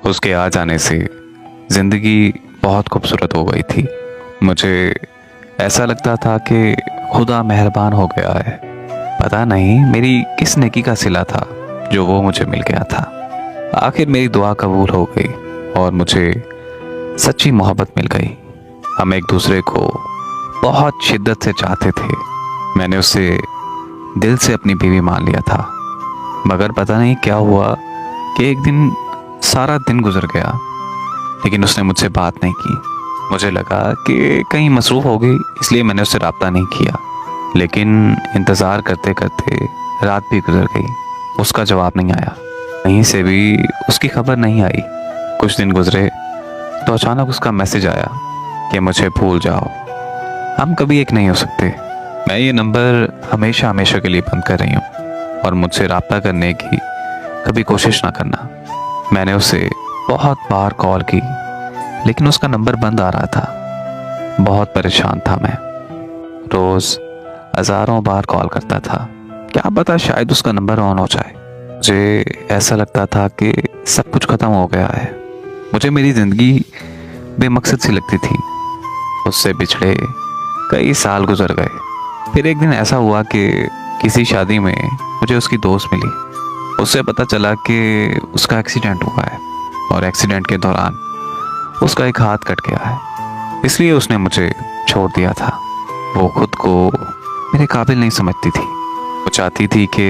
उसके आ जाने से ज़िंदगी बहुत खूबसूरत हो गई थी। मुझे ऐसा लगता था कि खुदा मेहरबान हो गया है। पता नहीं मेरी किस नेकी का सिला था जो वो मुझे मिल गया था। आखिर मेरी दुआ कबूल हो गई और मुझे सच्ची मोहब्बत मिल गई। हम एक दूसरे को बहुत शिद्दत से चाहते थे। मैंने उसे दिल से अपनी बीवी मान लिया था। मगर पता नहीं क्या हुआ कि एक दिन सारा दिन गुजर गया लेकिन उसने मुझसे बात नहीं की। मुझे लगा कि कहीं मसरूफ़ हो गई, इसलिए मैंने उससे रब्ता नहीं किया। लेकिन इंतज़ार करते करते रात भी गुजर गई। उसका जवाब नहीं आया, कहीं से भी उसकी खबर नहीं आई। कुछ दिन गुजरे तो अचानक उसका मैसेज आया कि मुझे भूल जाओ, हम कभी एक नहीं हो सकते। मैं ये नंबर हमेशा हमेशा के लिए बंद कर रही हूँ और मुझसे रब्ता करने की कभी कोशिश ना करना। मैंने उसे बहुत बार कॉल की लेकिन उसका नंबर बंद आ रहा था। बहुत परेशान था मैं। रोज़ हज़ारों बार कॉल करता था, क्या पता शायद उसका नंबर ऑन हो जाए। मुझे ऐसा लगता था कि सब कुछ ख़त्म हो गया है। मुझे मेरी ज़िंदगी बेमकसद सी लगती थी। उससे बिछड़े कई साल गुजर गए। फिर एक दिन ऐसा हुआ कि किसी शादी में मुझे उसकी दोस्त मिली। उससे पता चला कि उसका एक्सीडेंट हुआ है और एक्सीडेंट के दौरान उसका एक हाथ कट गया है, इसलिए उसने मुझे छोड़ दिया था। वो खुद को मेरे काबिल नहीं समझती थी। वो चाहती थी कि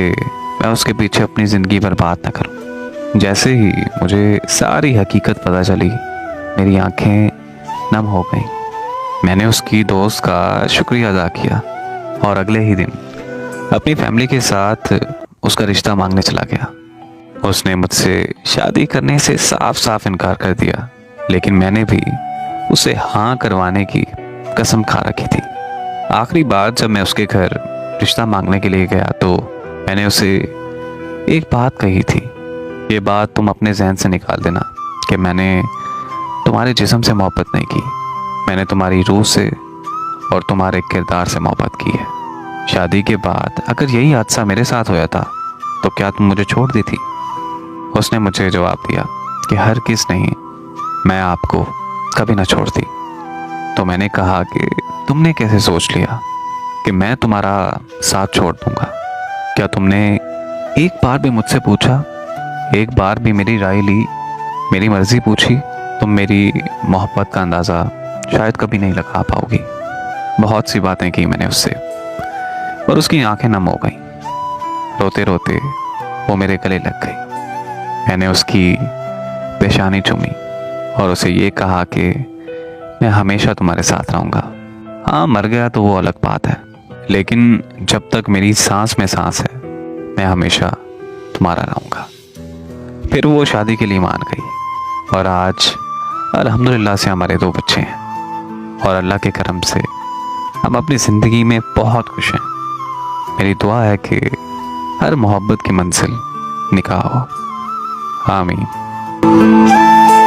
मैं उसके पीछे अपनी ज़िंदगी बर्बाद ना करूं। जैसे ही मुझे सारी हकीकत पता चली, मेरी आंखें नम हो गईं। मैंने उसकी दोस्त का शुक्रिया अदा किया और अगले ही दिन अपनी फैमिली के साथ उसका रिश्ता मांगने चला गया। उसने मुझसे शादी करने से साफ साफ इनकार कर दिया, लेकिन मैंने भी उसे हाँ करवाने की कसम खा रखी थी। आखिरी बार जब मैं उसके घर रिश्ता मांगने के लिए गया तो मैंने उसे एक बात कही थी। ये बात तुम अपने जहन से निकाल देना कि मैंने तुम्हारे जिस्म से मोहब्बत नहीं की, मैंने तुम्हारी रूह से और तुम्हारे किरदार से मोहब्बत की है। शादी के बाद अगर यही हादसा मेरे साथ होया था तो क्या तुम मुझे छोड़ दी थी? उसने मुझे जवाब दिया कि हर किस नहीं, मैं आपको कभी ना छोड़ती। तो मैंने कहा कि तुमने कैसे सोच लिया कि मैं तुम्हारा साथ छोड़ दूंगा? क्या तुमने एक बार भी मुझसे पूछा, एक बार भी मेरी राय ली, मेरी मर्जी पूछी? तुम मेरी मोहब्बत का अंदाज़ा शायद कभी नहीं लगा पाओगी। बहुत सी बातें की मैंने उससे और उसकी आंखें नम हो गईं। रोते रोते वो मेरे गले लग गई। मैंने उसकी पेशानी चूमी और उसे ये कहा कि मैं हमेशा तुम्हारे साथ रहूँगा। हाँ, मर गया तो वो अलग बात है, लेकिन जब तक मेरी सांस में सांस है मैं हमेशा तुम्हारा रहूँगा। फिर वो शादी के लिए मान गई और आज अल्हम्दुलिल्लाह से हमारे 2 बच्चे हैं और अल्लाह के करम से हम अपनी ज़िंदगी में बहुत खुश हैं। मेरी दुआ है कि हर मोहब्बत की मंजिल निकाह हो। आमीन।